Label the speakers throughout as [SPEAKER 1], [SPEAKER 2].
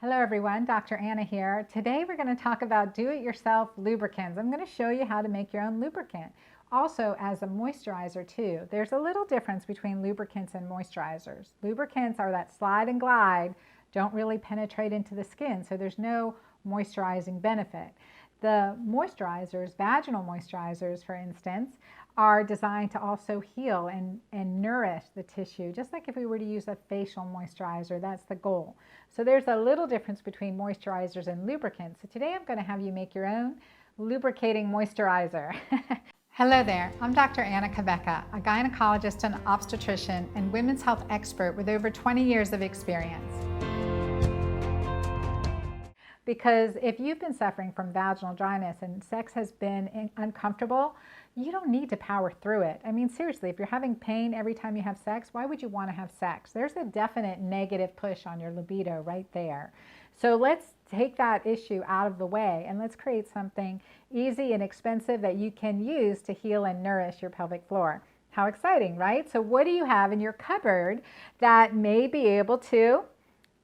[SPEAKER 1] Hello everyone, Dr. Anna here. Today we're going to talk about do-it-yourself lubricants. I'm going to show you how to make your own lubricant. Also as a moisturizer too. There's a little difference between lubricants and moisturizers. Lubricants are that slide and glide, don't really penetrate into the skin, so there's no moisturizing benefit. The moisturizers, vaginal moisturizers for instance, are designed to also heal and nourish the tissue, just like if we were to use a facial moisturizer, that's the goal. So there's a little difference between moisturizers and lubricants. So today I'm going to have you make your own lubricating moisturizer. Hello there, I'm Dr. Anna Cabeca, a gynecologist and obstetrician and women's health expert with over 20 years of experience. Because if you've been suffering from vaginal dryness and sex has been uncomfortable, you don't need to power through it. I mean, seriously, if you're having pain every time you have sex, why would you want to have sex? There's a definite negative push on your libido right there. So let's take that issue out of the way and let's create something easy and expensive that you can use to heal and nourish your pelvic floor. How exciting, right? So what do you have in your cupboard that may be able to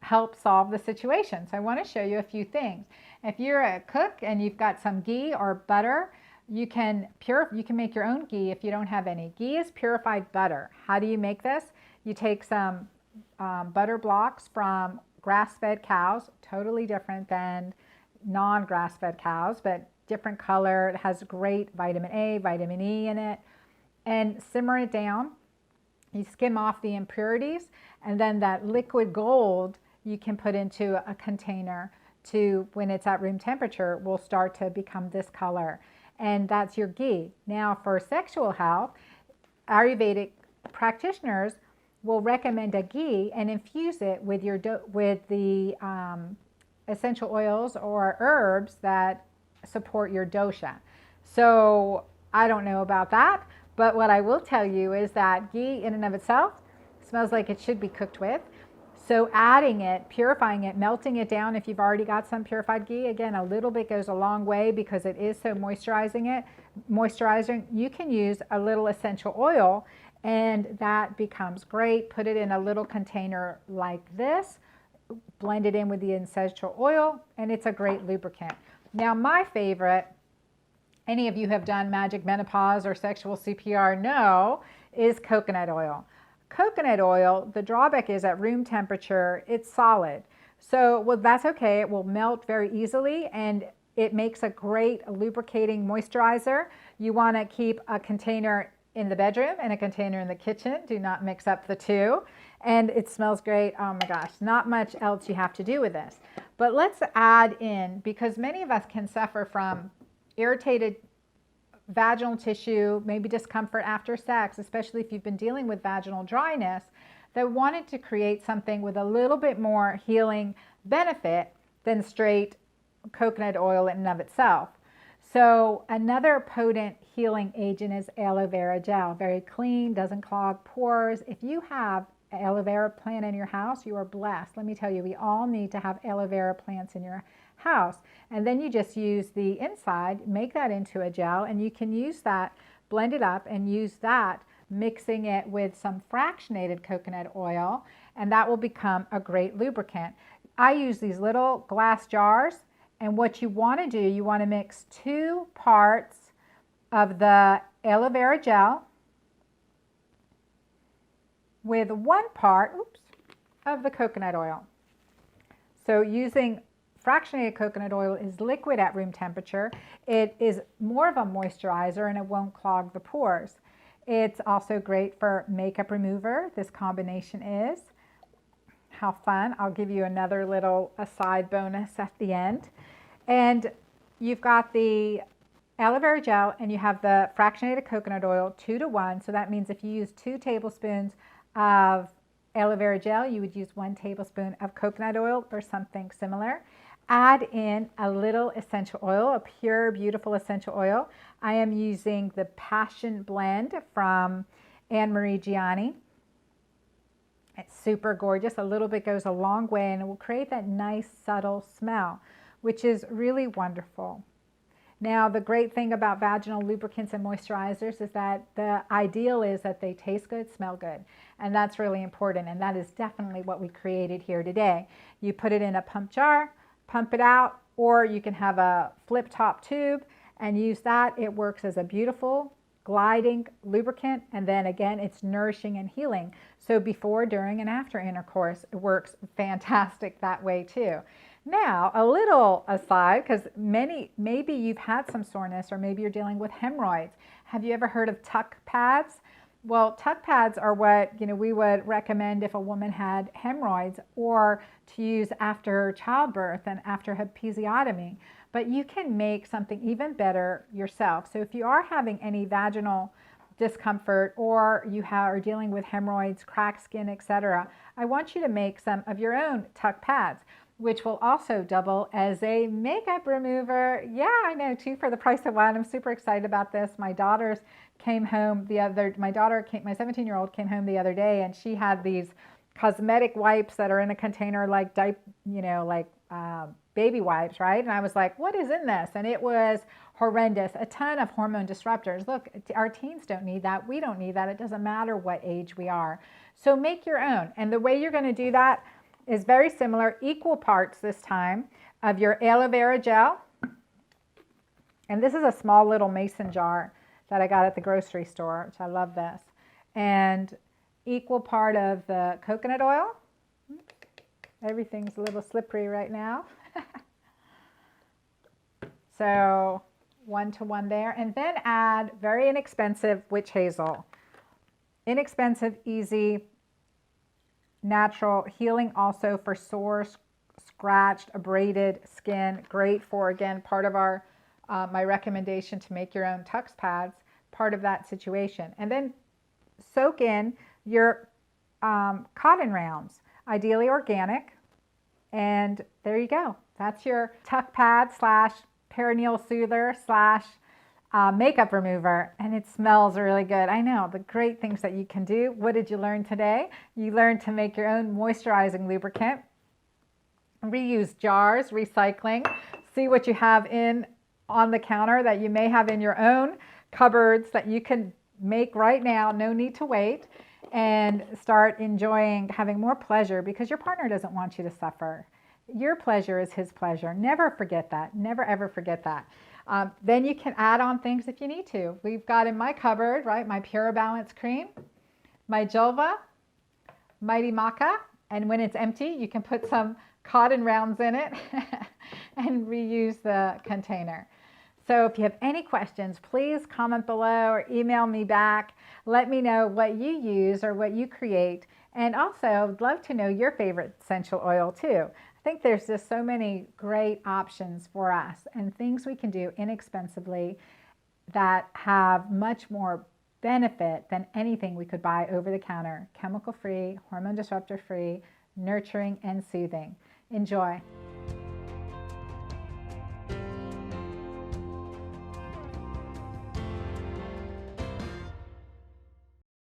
[SPEAKER 1] help solve the situation? So I want to show you a few things. If you're a cook and you've got some ghee or butter, you can make your own ghee if you don't have any. Ghee is purified butter. How do you make this? You take some butter blocks from grass-fed cows, totally different than non-grass-fed cows, but different color. It has great vitamin A, vitamin E in it, and simmer it down. You skim off the impurities, and then that liquid gold you can put into a container to, when it's at room temperature, will start to become this color. And that's your ghee. Now for sexual health, Ayurvedic practitioners will recommend a ghee and infuse it with the essential oils or herbs that support your dosha. So I don't know about that, but what I will tell you is that ghee in and of itself smells like it should be cooked with. So adding it, purifying it, melting it down if you've already got some purified ghee, again, a little bit goes a long way because it is so moisturizing. You can use a little essential oil and that becomes great. Put it in a little container like this, blend it in with the essential oil, and it's a great lubricant. Now my favorite, any of you have done magic menopause or sexual CPR know, is coconut oil. Coconut oil, the drawback is at room temperature, it's solid. So, well, that's okay. It will melt very easily and it makes a great lubricating moisturizer. You want to keep a container in the bedroom and a container in the kitchen. Do not mix up the two. And it smells great. Oh my gosh, not much else you have to do with this. But let's add in, because many of us can suffer from irritated vaginal tissue, maybe discomfort after sex, especially if you've been dealing with vaginal dryness, that wanted to create something with a little bit more healing benefit than straight coconut oil in and of itself. So another potent healing agent is aloe vera gel. Very clean, doesn't clog pores. If you have an aloe vera plant in your house, you are blessed. Let me tell you, we all need to have aloe vera plants in your house. And then you just use the inside, make that into a gel, and you can use that, blend it up and use that, mixing it with some fractionated coconut oil, and that will become a great lubricant. I use these little glass jars, and what you want to do, you want to mix 2 parts of the aloe vera gel with 1 part, of the coconut oil. So using fractionated coconut oil is liquid at room temperature. It is more of a moisturizer and it won't clog the pores. It's also great for makeup remover. This combination is. How fun. I'll give you another little aside bonus at the end. And you've got the aloe vera gel and you have the fractionated coconut oil 2 to 1. So that means if you use 2 tablespoons of aloe vera gel, you would use 1 tablespoon of coconut oil or something similar. Add in a little essential oil, a pure, beautiful essential oil. I am using the Passion Blend from Anne-Marie Gianni. It's super gorgeous. A little bit goes a long way and it will create that nice, subtle smell, which is really wonderful. Now, the great thing about vaginal lubricants and moisturizers is that the ideal is that they taste good, smell good. And that's really important. And that is definitely what we created here today. You put it in a pump jar, pump it out, or you can have a flip top tube and use that. It works as a beautiful gliding lubricant, and then again it's nourishing and healing. So before, during, and after intercourse, it works fantastic that way too. Now, a little aside, because maybe you've had some soreness or maybe you're dealing with hemorrhoids. Have you ever heard of tuck pads? Well, tuck pads are what we would recommend if a woman had hemorrhoids, or to use after childbirth and after episiotomy. But you can make something even better yourself. So if you are having any vaginal discomfort, or you are dealing with hemorrhoids, cracked skin, etc., I want you to make some of your own tuck pads, which will also double as a makeup remover. Yeah, I know, 2 for the price of 1. I'm super excited about this. My daughters came home my 17-year-old came home the other day, and she had these cosmetic wipes that are in a container like baby wipes, right? And I was like, what is in this? And it was horrendous. A ton of hormone disruptors. Look, our teens don't need that. We don't need that. It doesn't matter what age we are. So make your own. And the way you're going to do that is very similar, equal parts this time of your aloe vera gel. And this is a small little mason jar that I got at the grocery store, which I love this. And equal part of the coconut oil. Everything's a little slippery right now. So 1 to 1 there. And then add very inexpensive witch hazel. Inexpensive, easy, natural, healing also for sore, scratched, abraded skin. Great for, again, part of our my recommendation to make your own Tux pads, part of that situation. And then soak in your cotton rounds, ideally organic. And there you go. That's your tuck pad / perineal soother / makeup remover, and it smells really good. I know, the great things that you can do. What did you learn today? You learned to make your own moisturizing lubricant, reuse jars, recycling, see what you have on the counter that you may have in your own cupboards that you can make right now, no need to wait, and start enjoying having more pleasure, because your partner doesn't want you to suffer. Your pleasure is his pleasure. Never forget that. Never, ever forget that. Then you can add on things if you need to. We've got in my cupboard, right, my Pure Balance Cream, my Julva, Mighty Maca, and when it's empty, you can put some cotton rounds in it and reuse the container. So if you have any questions, please comment below or email me back. Let me know what you use or what you create. And also, I'd love to know your favorite essential oil too. I think there's just so many great options for us and things we can do inexpensively that have much more benefit than anything we could buy over the counter. Chemical free, hormone disruptor free, nurturing and soothing. Enjoy.